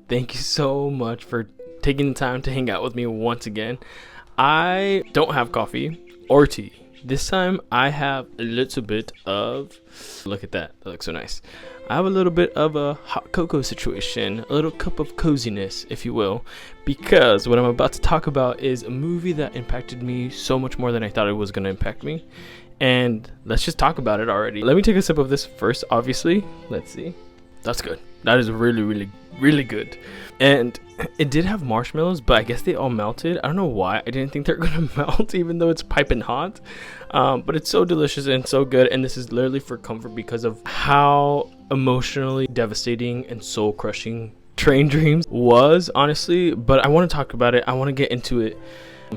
Thank you so much for taking the time to hang out with me once again. I don't have coffee or tea. This time I have a little bit of, look at that, that looks so nice. I have a little bit of a hot cocoa situation, a little cup of coziness, if you will, because what I'm about to talk about is a movie that impacted me so much more than I thought it was going to impact me. And let's just talk about it already. Let me take a sip of this first, obviously. Let's see. That's good. That is really good. And it did have marshmallows, but I guess they all melted. I don't know why. I didn't think they're gonna melt, even though it's piping hot. But it's so delicious and so good. And this is literally for comfort because of how emotionally devastating and soul crushing Train Dreams was, honestly. But I want to talk about it. I want to get into it.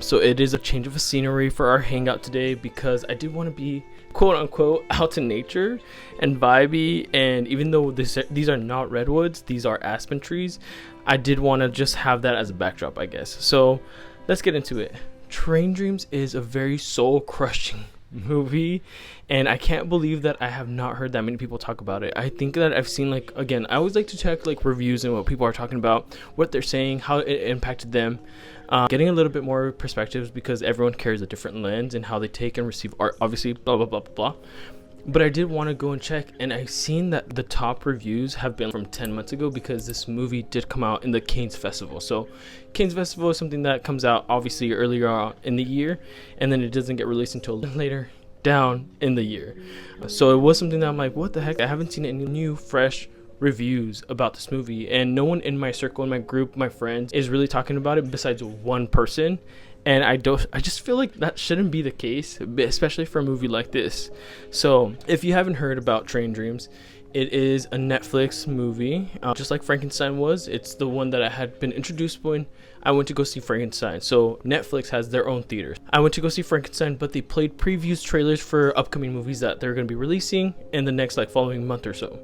So it is a change of a scenery for our hangout today because I did want to be quote unquote out in nature and vibey, and even though these are not redwoods, these are aspen trees, I did want to just have that as a backdrop, I guess. So let's get into it. Train Dreams is a very soul crushing movie, and I can't believe that I have not heard that many people talk about it. I think that I've seen, like, again, I always like to check like reviews and what people are talking about, what they're saying, how it impacted them, getting a little bit more perspectives because everyone carries a different lens and how they take and receive art, obviously, blah blah blah blah blah. But I did want to go and check, and I've seen that the top reviews have been from 10 months ago because this movie did come out in the Cannes Festival. So Cannes Festival is something that comes out obviously earlier on in the year, and then it doesn't get released until later down in the year. So it was something that I'm like, what the heck? I haven't seen any new fresh reviews about this movie, and no one in my circle, in my group, my friends, is really talking about it besides one person. And I just feel like that shouldn't be the case, especially for a movie like this. So if you haven't heard about Train Dreams, it is a Netflix movie, just like Frankenstein was. It's the one that I had been introduced when I went to go see Frankenstein. So Netflix has their own theaters. I went to go see Frankenstein, but they played previews, trailers for upcoming movies that they're going to be releasing in the next following month or so.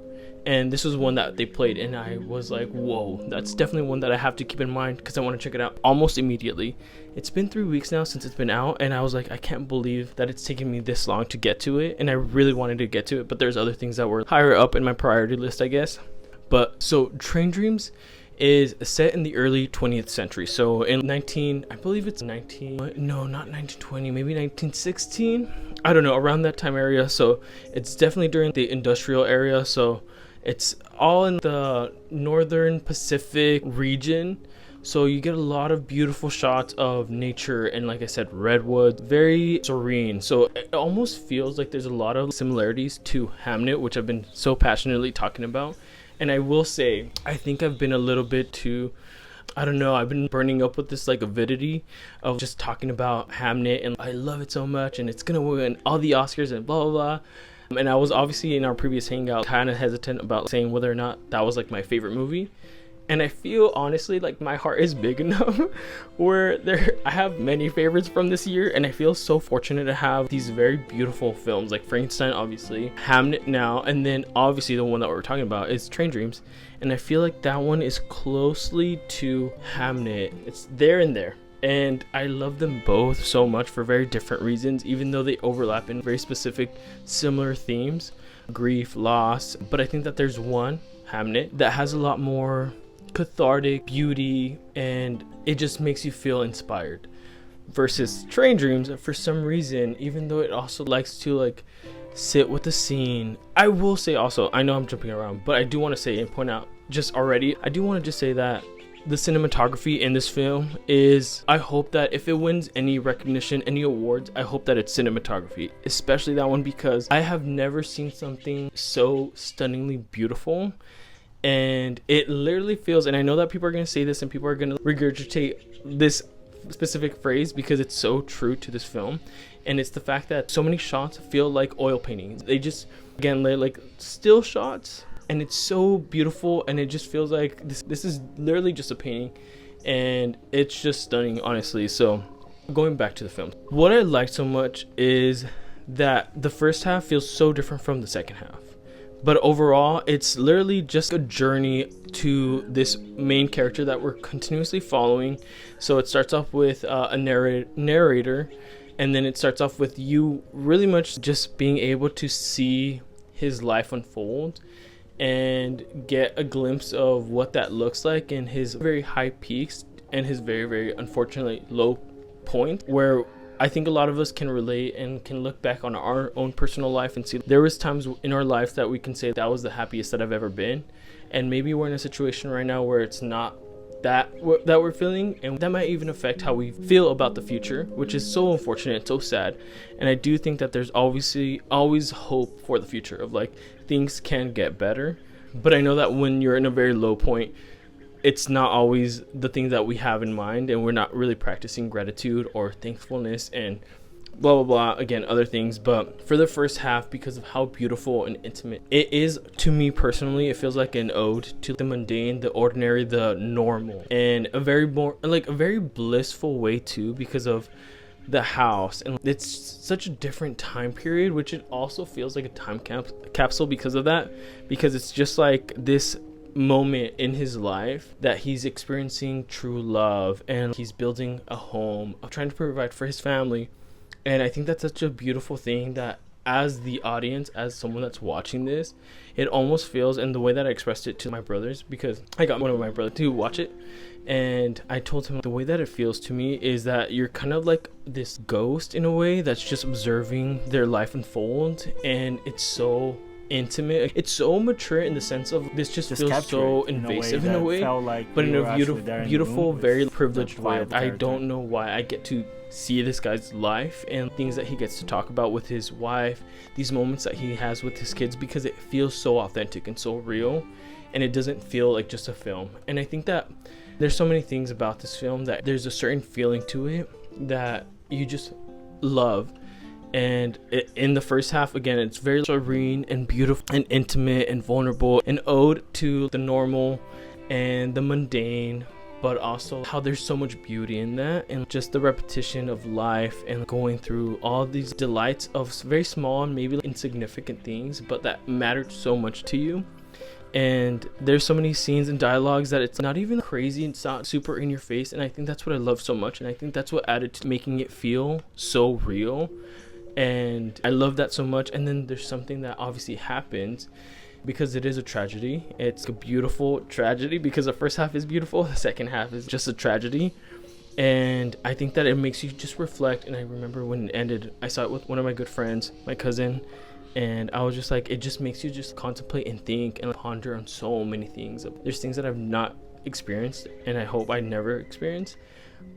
And this was one that they played, and I was like, whoa, that's definitely one that I have to keep in mind because I want to check it out almost immediately. It's been 3 weeks now since it's been out, and I was like, I can't believe that it's taken me this long to get to it, and I really wanted to get to it, but there's other things that were higher up in my priority list, I guess. But so Train Dreams is set in the early 20th century. So in I believe it's 1920, maybe 1916. I don't know, around that time area. So it's definitely during the industrial area. So it's all in the northern Pacific region. So you get a lot of beautiful shots of nature and, like I said, redwood, very serene. So it almost feels like there's a lot of similarities to Hamnet, which I've been so passionately talking about. And I will say, I think I've been a little bit too, I don't know, I've been burning up with this avidity of just talking about Hamnet, and I love it so much, and it's gonna win all the Oscars and blah blah blah. And I was obviously in our previous hangout kind of hesitant about saying whether or not that was my favorite movie. And I feel honestly like my heart is big enough where I have many favorites from this year, and I feel so fortunate to have these very beautiful films like Frankenstein, obviously, Hamnet now, and then obviously the one that we're talking about is Train Dreams. And I feel like that one is closely to Hamnet. It's there and there. And I love them both so much for very different reasons, even though they overlap in very specific, similar themes, grief, loss. But I think that there's one, Hamnet, that has a lot more cathartic beauty, and it just makes you feel inspired. Versus Train Dreams, for some reason, even though it also likes to sit with the scene. I will say also, I know I'm jumping around, but I do want to say and point out just already, I do want to just say that the cinematography in this film is, I hope that if it wins any recognition, any awards, I hope that it's cinematography, especially that one, because I have never seen something so stunningly beautiful. And it literally feels, and I know that people are going to say this and people are going to regurgitate this specific phrase because it's so true to this film. And it's the fact that so many shots feel like oil paintings. They just, again, they're like still shots, and it's so beautiful, and it just feels like this is literally just a painting, and it's just stunning, honestly. So going back to the film, what I like so much is that the first half feels so different from the second half. But overall, it's literally just a journey to this main character that we're continuously following. So it starts off with a narrator, and then it starts off with you really much just being able to see his life unfold. and get a glimpse of what that looks like in his very high peaks and his very, very unfortunately low point, where I think a lot of us can relate and can look back on our own personal life and see there was times in our life that we can say that was the happiest that I've ever been. And maybe we're in a situation right now where it's not that we're feeling, and that might even affect how we feel about the future, which is so unfortunate and so sad. And I do think that there's obviously always hope for the future of like things can get better. But I know that when you're in a very low point, it's not always the thing that we have in mind, and we're not really practicing gratitude or thankfulness and blah blah blah, again, other things. But for the first half, because of how beautiful and intimate it is, to me personally, it feels like an ode to the mundane, the ordinary, the normal, and a very blissful way too, because of the house. And it's such a different time period, which it also feels like a time capsule because of that, because it's just like this moment in his life that he's experiencing true love, and he's building a home, trying to provide for his family. And I think that's such a beautiful thing that as the audience, as someone that's watching this, it almost feels, and the way that I expressed it to my brothers, because I got one of my brothers to watch it, and I told him the way that it feels to me is that you're kind of like this ghost in a way that's just observing their life unfold. And it's so intimate, it's so mature in the sense of this just feels so invasive in a way, but in a beautiful, very privileged way. I don't know why I get to see this guy's life and things that he gets to talk about with his wife, these moments that he has with his kids, because it feels so authentic and so real, and it doesn't feel like just a film. And I think that there's so many things about this film that there's a certain feeling to it that you just love. And in the first half, again, it's very serene and beautiful and intimate and vulnerable, an ode to the normal and the mundane, but also how there's so much beauty in that, and just the repetition of life and going through all these delights of very small and maybe insignificant things, but that mattered so much to you. And there's so many scenes and dialogues that it's not even crazy, it's not super in your face, and I think that's what I love so much, and I think that's what added to making it feel so real. And I love that so much. And then there's something that obviously happens, because it is a tragedy. It's a beautiful tragedy, because the first half is beautiful, the second half is just a tragedy. And I think that it makes you just reflect. And I remember when it ended, I saw it with one of my good friends, my cousin, and I was just like, it just makes you just contemplate and think and ponder on so many things. There's things that I've not experienced, and I hope I never experience.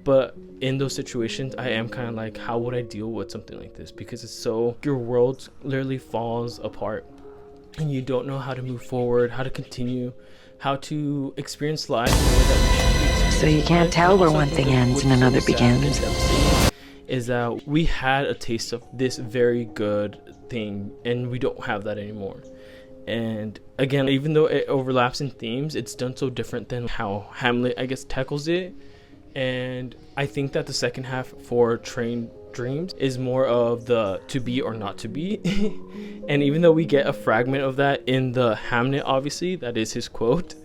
But in those situations, I am kind of like, how would I deal with something like this? Because it's so, your world literally falls apart, and you don't know how to move forward, how to continue, how to experience life in the way that we should. So you can't tell where one thing ends and another begins. Is that we had a taste of this very good thing, and we don't have that anymore. And again, even though it overlaps in themes, it's done so different than how Hamlet, I guess, tackles it. And I think that the second half for Train Dreams is more of the to be or not to be. And even though we get a fragment of that in the Hamlet, obviously, that is his quote,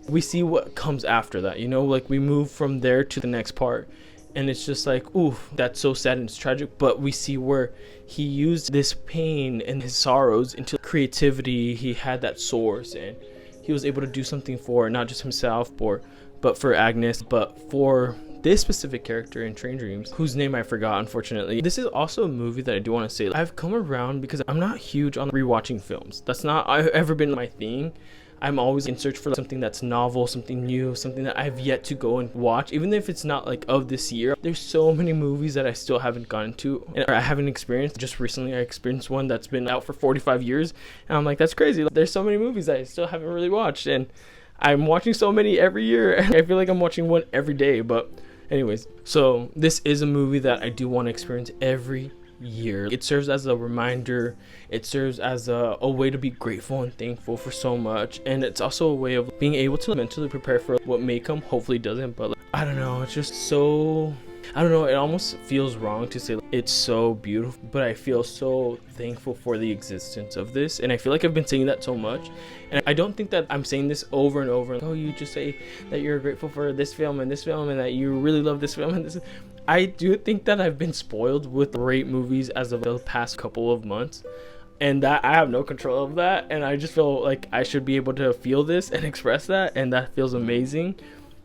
we see what comes after that, you know, like we move from there to the next part. And it's just like, ooh, that's so sad and it's tragic. But we see where he used this pain and his sorrows into creativity. He had that source, and he was able to do something for not just himself, but for Agnes, but for this specific character in Train Dreams, whose name I forgot, unfortunately. This is also a movie that I do want to say, I've come around, because I'm not huge on rewatching films. That's not ever been my thing. I'm always in search for something that's novel, something new, something that I've yet to go and watch, even if it's not like of this year. There's so many movies that I still haven't gotten to, and I haven't experienced. Just recently I experienced one that's been out for 45 years, and I'm like, that's crazy. There's so many movies that I still haven't really watched, and I'm watching so many every year. I feel like I'm watching one every day. But anyways, so this is a movie that I do want to experience every year. It serves as a reminder. It serves as a way to be grateful and thankful for so much. And it's also a way of being able to mentally prepare for what may come. Hopefully it doesn't, but I don't know. It's just so, I don't know. It almost feels wrong to say it's so beautiful, but I feel so thankful for the existence of this. And I feel like I've been saying that so much. And I don't think that I'm saying this over and over. Oh, you just say that you're grateful for this film and that you really love this film and this. I do think that I've been spoiled with great movies as of the past couple of months. and that I have no control of that, and I just feel like I should be able to feel this and express that, and that feels amazing.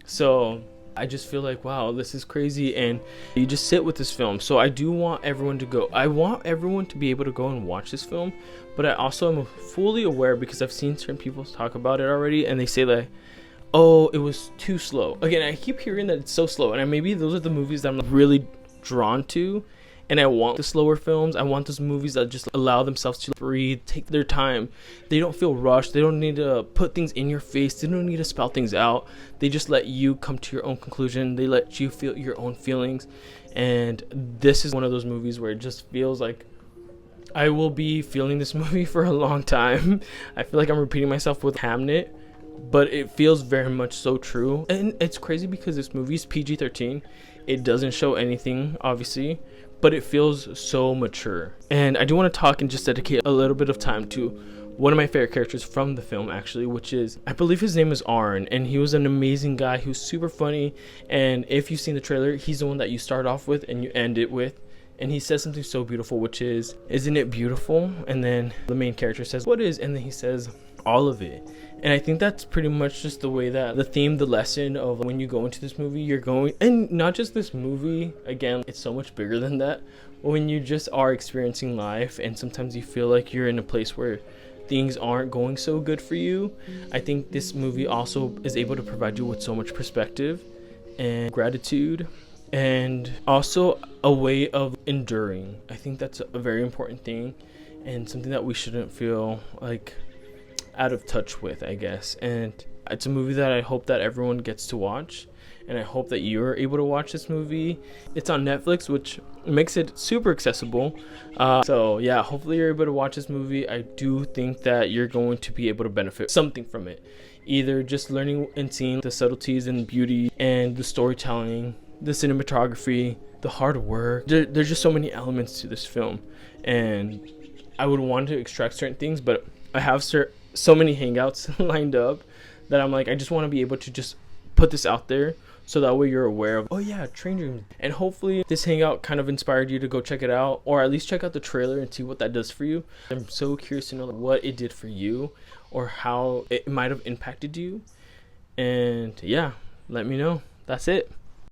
So I just feel like, wow, this is crazy, and you just sit with this film. So I do want everyone to go. I want everyone to be able to go and watch this film, but I also am fully aware, because I've seen certain people talk about it already, and they say that, oh, it was too slow. Again, I keep hearing that it's so slow, and maybe those are the movies that I'm really drawn to. And I want the slower films. I want those movies that just allow themselves to breathe, take their time. They don't feel rushed. They don't need to put things in your face. They don't need to spell things out. They just let you come to your own conclusion. They let you feel your own feelings. And this is one of those movies where it just feels like I will be feeling this movie for a long time. I feel like I'm repeating myself with Hamnet, but it feels very much so true. And it's crazy because this movie is PG-13. It doesn't show anything, obviously, but it feels so mature. And I do want to talk and just dedicate a little bit of time to one of my favorite characters from the film, actually, which is, I believe his name is Arn, and he was an amazing guy. He was super funny, and if you've seen the trailer, he's the one that you start off with and you end it with. And he says something so beautiful, which is, isn't it beautiful? And then the main character says, what is? And then he says, all of it. And I think that's pretty much just the way that the theme, the lesson of when you go into this movie, you're going, and not just this movie, again, it's so much bigger than that. When you just are experiencing life and sometimes you feel like you're in a place where things aren't going so good for you, I think this movie also is able to provide you with so much perspective and gratitude, and also a way of enduring. I think that's a very important thing, and something that we shouldn't feel like out of touch with, I guess. And it's a movie that I hope that everyone gets to watch, and I hope that you're able to watch this movie. It's on Netflix, which makes it super accessible. So yeah, hopefully you're able to watch this movie. I do think that you're going to be able to benefit something from it, either just learning and seeing the subtleties and beauty and the storytelling, the cinematography, the hard work. There's just so many elements to this film, and I would want to extract certain things, but I have so many hangouts lined up that I'm like, I just want to be able to just put this out there, so that way you're aware of, oh yeah, Train Dreams. And hopefully this hangout kind of inspired you to go check it out, or at least check out the trailer and see what that does for you. I'm so curious to know what it did for you, or how it might have impacted you. And yeah, let me know. That's it.